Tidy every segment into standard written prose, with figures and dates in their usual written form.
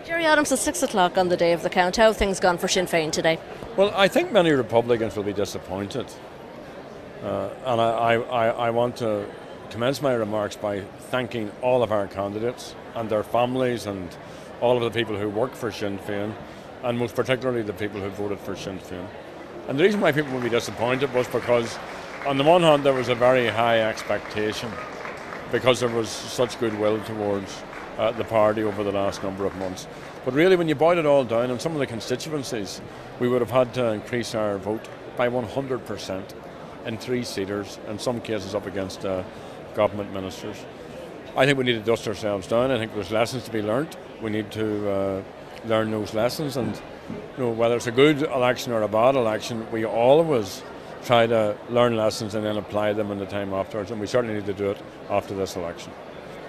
Gerry Adams at 6 o'clock on the day of the count. How have things gone for Sinn Féin today? Well, I think many Republicans will be disappointed. And I want to commence my remarks by thanking all of our candidates and their families and all of the people who work for Sinn Féin, and most particularly the people who voted for Sinn Féin. And the reason why people will be disappointed was because, on the one hand, there was a very high expectation because there was such goodwill towards the party over the last number of months. But really, when you boil it all down, in some of the constituencies, we would have had to increase our vote by 100% in 3-seaters, in some cases up against government ministers. I think we need to dust ourselves down. I think there's lessons to be learnt. We need to learn those lessons, and whether it's a good election or a bad election, we always try to learn lessons and then apply them in the time afterwards, and we certainly need to do it after this election.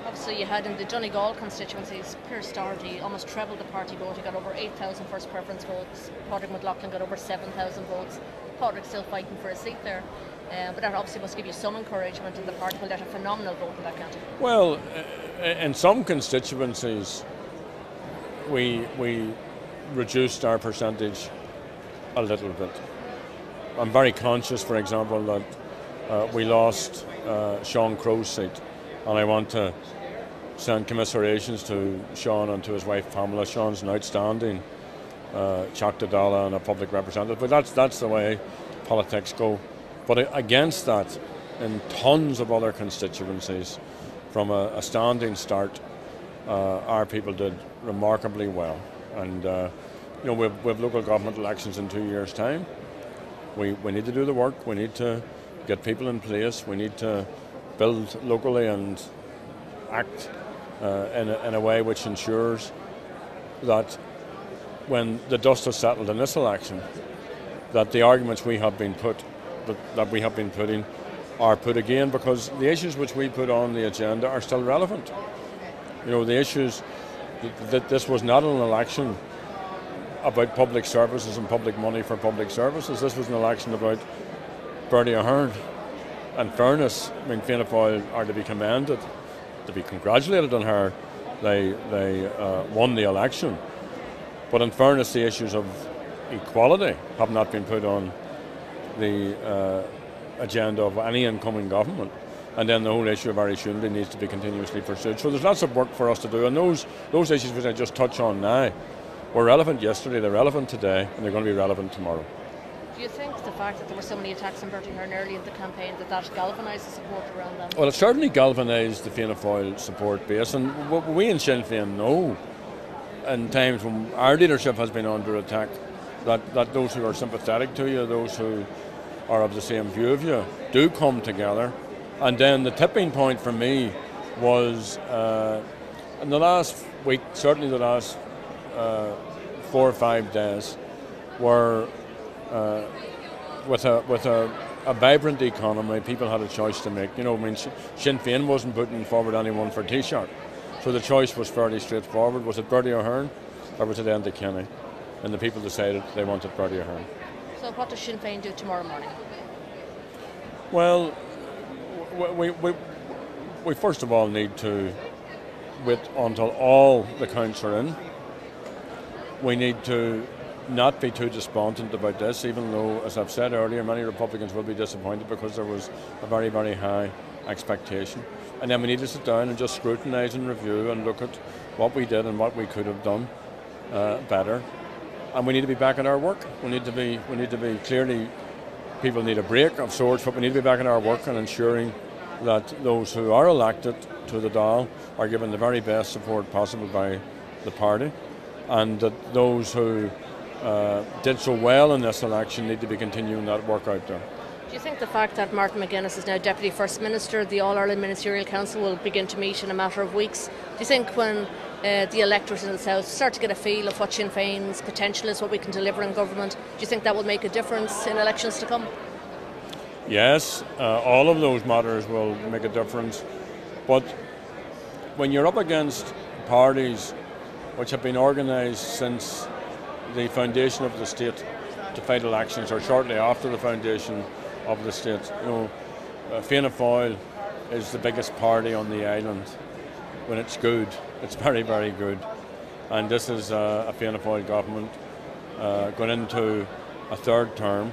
Obviously, you had in the Donegal constituencies, Pierce Doherty almost trebled the party vote. He got over 8,000 first preference votes. Patrick McLaughlin got over 7,000 votes. Patrick's still fighting for a seat there. But that obviously must give you some encouragement, and the party will get a phenomenal vote in that county. Well, in some constituencies, we reduced our percentage a little bit. I'm very conscious, for example, that we lost Sean Crow's seat, and I want to send commiserations to Sean and to his wife Pamela. Sean's an outstanding Choctadala and a public representative, but that's the way politics go. But against that, in tons of other constituencies, from a standing start, our people did remarkably well. And we've local government elections in 2 years' time. We need to do the work. We need to get people in place. We need to build locally and act in a way which ensures that when the dust has settled in this election, that the arguments we have been putting are put again, because the issues which we put on the agenda are still relevant. The issues that this was not an election about public services and public money for public services. This was an election about Bertie Ahern and fairness. I mean, Fianna Fáil are to be commended, to be congratulated on how they won the election. But in fairness, the issues of equality have not been put on the agenda of any incoming government. And then the whole issue of Irish unity needs to be continuously pursued. So there's lots of work for us to do. And those issues which I just touch on now were relevant yesterday, they're relevant today, and they're going to be relevant tomorrow. Do you think the fact that there were so many attacks on Bertie Ahern early in the campaign, that galvanised the support around them? Well, it certainly galvanised the Fianna Fáil support base. And what we in Sinn Féin know, in times when our leadership has been under attack, that those who are sympathetic to you, those who are of the same view of you, do come together. And then the tipping point for me was in the last week, certainly the last 4 or 5 days, were with a vibrant economy, people had a choice to make. Sinn Féin wasn't putting forward anyone for Taoiseach, so the choice was fairly straightforward. Was it Bertie Ahern or was it Enda Kenny? And the people decided they wanted Bertie Ahern. So what does Sinn Féin do tomorrow morning? Well, we first of all need to wait until all the counts are in. We need to not be too despondent about this, even though, as I've said earlier, many Republicans will be disappointed because there was a very, very high expectation. And then we need to sit down and just scrutinise and review and look at what we did and what we could have done better. And we need to be back in our work. We need to be clearly, people need a break of sorts, but we need to be back in our work and ensuring that those who are elected to the Dáil are given the very best support possible by the party, and that those who did so well in this election need to be continuing that work out there. Do you think the fact that Martin McGuinness is now Deputy First Minister, the All-Ireland Ministerial Council will begin to meet in a matter of weeks, do you think when the electorate in the South start to get a feel of what Sinn Féin's potential is, what we can deliver in government, do you think that will make a difference in elections to come? Yes, all of those matters will make a difference. But when you're up against parties which have been organised since the foundation of the state to fight elections, or shortly after the foundation of the state, Fianna Fáil is the biggest party on the island. When it's good, it's very, very good. and this is a Fianna Fáil government going into a third term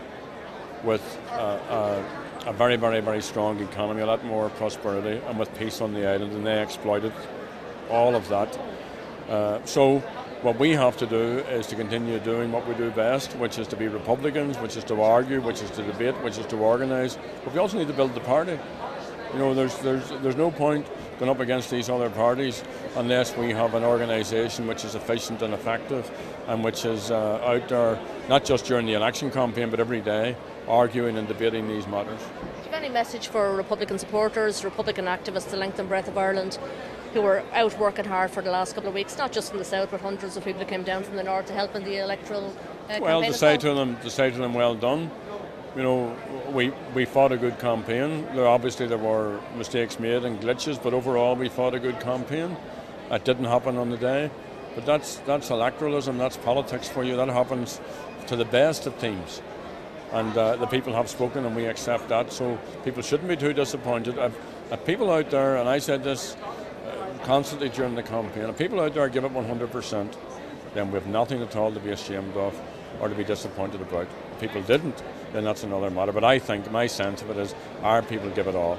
with a very, very, very strong economy, a lot more prosperity, and with peace on the island, and they exploited all of that. So what we have to do is to continue doing what we do best, which is to be Republicans, which is to argue, which is to debate, which is to organise. But we also need to build the party. You know, there's no point going up against these other parties unless we have an organisation which is efficient and effective, and which is out there, not just during the election campaign, but every day, arguing and debating these matters. Do you have any message for Republican supporters, Republican activists, the length and breadth of Ireland, who were out working hard for the last couple of weeks, not just in the south, but hundreds of people who came down from the north to help in the electoral campaign? Well, to say to them, well done. You know, we fought a good campaign. Obviously there were mistakes made and glitches, but overall we fought a good campaign. That didn't happen on the day, but that's electoralism, that's politics for you. That happens to the best of teams, and the people have spoken, and we accept that. So people shouldn't be too disappointed. If people out there, and I said this constantly during the campaign, if people out there give it 100%, then we have nothing at all to be ashamed of or to be disappointed about. If people didn't, then that's another matter. But I think my sense of it is our people give it all.